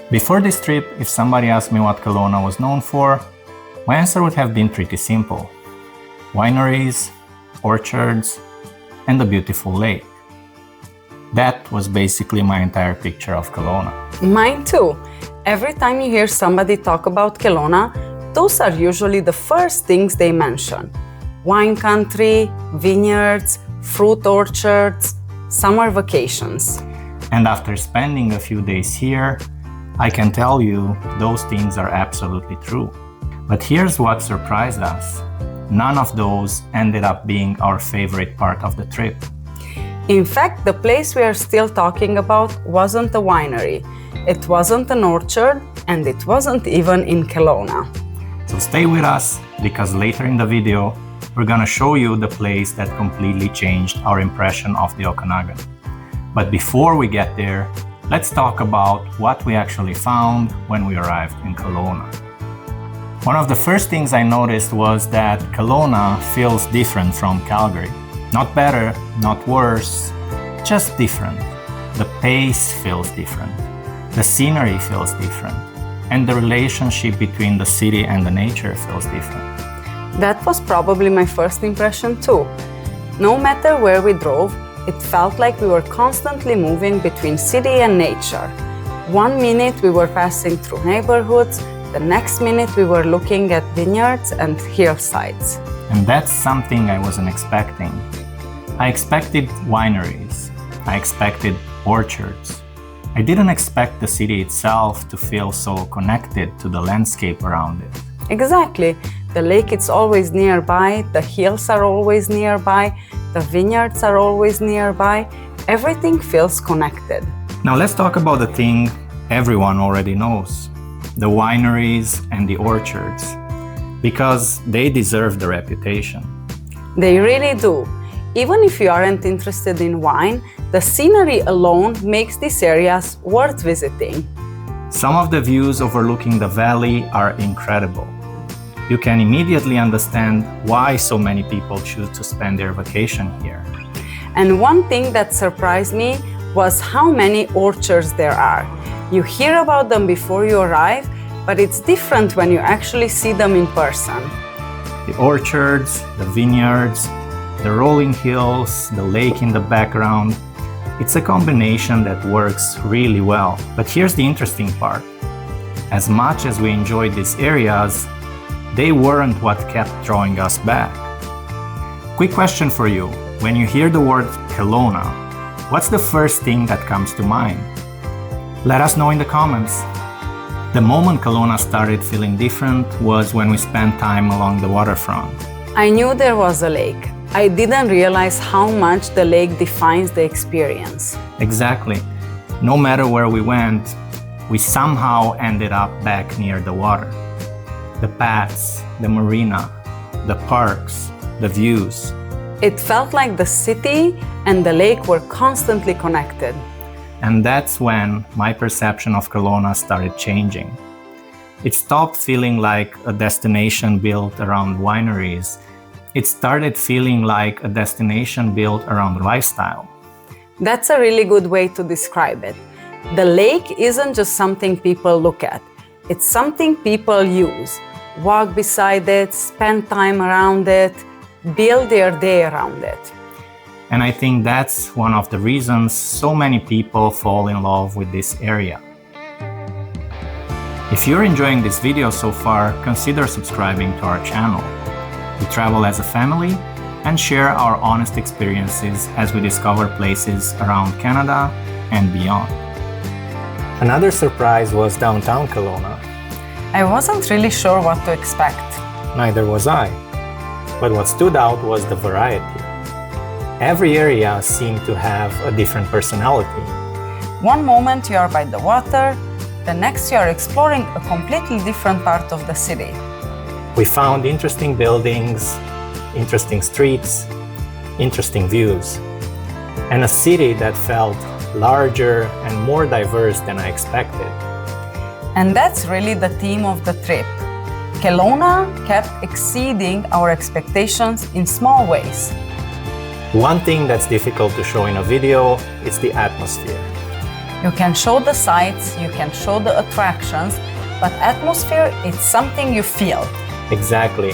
Before this trip, if somebody asked me what Kelowna was known for, my answer would have been pretty simple. Wineries, orchards, and a beautiful lake. That was basically my entire picture of Kelowna. Mine too. Every time you hear somebody talk about Kelowna, those are usually the first things they mention. Wine country, vineyards, fruit orchards, summer vacations. And after spending a few days here, I can tell you those things are absolutely true. But here's what surprised us. None of those ended up being our favorite part of the trip. In fact, the place we are still talking about wasn't a winery, it wasn't an orchard, and it wasn't even in Kelowna. So stay with us, because later in the video, we're gonna show you the place that completely changed our impression of the Okanagan. But before we get there, let's talk about what we actually found when we arrived in Kelowna. One of the first things I noticed was that Kelowna feels different from Calgary. Not better, not worse, just different. The pace feels different. The scenery feels different. And the relationship between the city and the nature feels different. That was probably my first impression too. No matter where we drove, it felt like we were constantly moving between city and nature. 1 minute we were passing through neighborhoods, the next minute we were looking at vineyards and hillsides. And that's something I wasn't expecting. I expected wineries. I expected orchards. I didn't expect the city itself to feel so connected to the landscape around it. Exactly. The lake is always nearby, the hills are always nearby, the vineyards are always nearby. Everything feels connected. Now let's talk about the thing everyone already knows. The wineries and the orchards. Because they deserve the reputation. They really do. Even if you aren't interested in wine, the scenery alone makes these areas worth visiting. Some of the views overlooking the valley are incredible. You can immediately understand why so many people choose to spend their vacation here. And one thing that surprised me was how many orchards there are. You hear about them before you arrive, but it's different when you actually see them in person. The orchards, the vineyards, the rolling hills, the lake in the background. It's a combination that works really well. But here's the interesting part. As much as we enjoyed these areas, they weren't what kept drawing us back. Quick question for you. When you hear the word Kelowna, what's the first thing that comes to mind? Let us know in the comments. The moment Kelowna started feeling different was when we spent time along the waterfront. I knew there was a lake. I didn't realize how much the lake defines the experience. Exactly. No matter where we went, we somehow ended up back near the water. The paths, the marina, the parks, the views. It felt like the city and the lake were constantly connected. And that's when my perception of Kelowna started changing. It stopped feeling like a destination built around wineries. It started feeling like a destination built around lifestyle. That's a really good way to describe it. The lake isn't just something people look at. It's something people use. Walk beside it, spend time around it, build their day around it. And I think that's one of the reasons so many people fall in love with this area. If you're enjoying this video so far, consider subscribing to our channel. We travel as a family and share our honest experiences as we discover places around Canada and beyond. Another surprise was downtown Kelowna. I wasn't really sure what to expect. Neither was I. But what stood out was the variety. Every area seemed to have a different personality. One moment you are by the water, the next you are exploring a completely different part of the city. We found interesting buildings, interesting streets, interesting views, and a city that felt larger and more diverse than I expected. And that's really the theme of the trip. Kelowna kept exceeding our expectations in small ways. One thing that's difficult to show in a video is the atmosphere. You can show the sights, you can show the attractions, but atmosphere is something you feel. Exactly.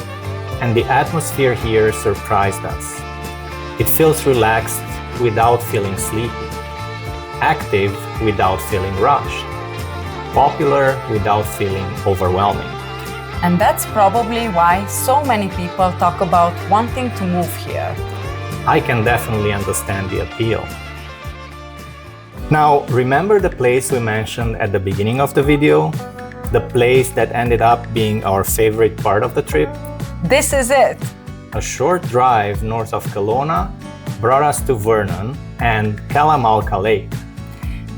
And the atmosphere here surprised us. It feels relaxed without feeling sleepy, active without feeling rushed, popular without feeling overwhelming. And that's probably why so many people talk about wanting to move here. I can definitely understand the appeal. Now, remember the place we mentioned at the beginning of the video? The place that ended up being our favorite part of the trip? This is it! A short drive north of Kelowna brought us to Vernon and Kalamalka Lake.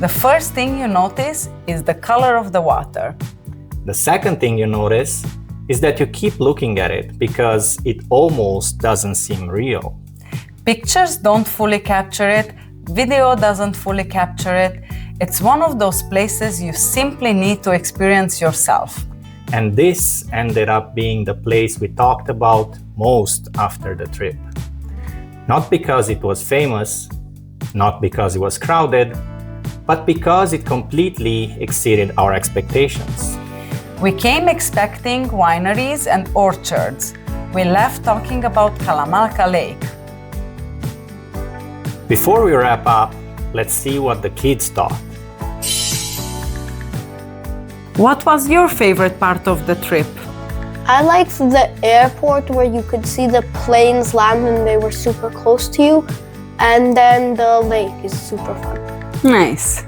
The first thing you notice is the color of the water. The second thing you notice is that you keep looking at it because it almost doesn't seem real. Pictures don't fully capture it, video doesn't fully capture it. It's one of those places you simply need to experience yourself. And this ended up being the place we talked about most after the trip. Not because it was famous, not because it was crowded, but because it completely exceeded our expectations. We came expecting wineries and orchards. We left talking about Kalamalka Lake. Before we wrap up, let's see what the kids thought. What was your favorite part of the trip? I liked the airport where you could see the planes land and they were super close to you. And then the lake is super fun. Nice.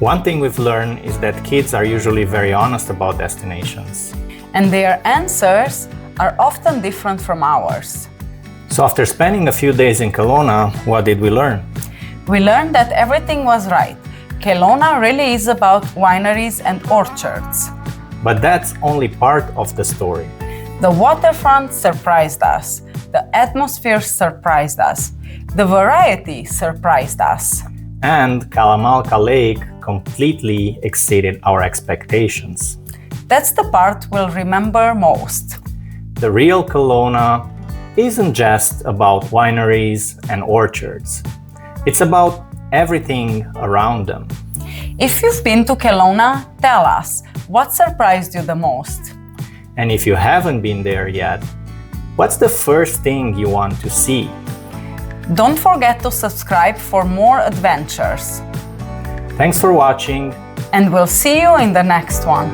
One thing we've learned is that kids are usually very honest about destinations. And their answers are often different from ours. So after spending a few days in Kelowna, what did we learn? We learned that everything was right. Kelowna really is about wineries and orchards. But that's only part of the story. The waterfront surprised us. The atmosphere surprised us. The variety surprised us. And Kalamalka Lake completely exceeded our expectations. That's the part we'll remember most. The real Kelowna isn't just about wineries and orchards. It's about everything around them. If you've been to Kelowna, tell us, what surprised you the most? And if you haven't been there yet, what's the first thing you want to see? Don't forget to subscribe for more adventures. Thanks for watching. And we'll see you in the next one.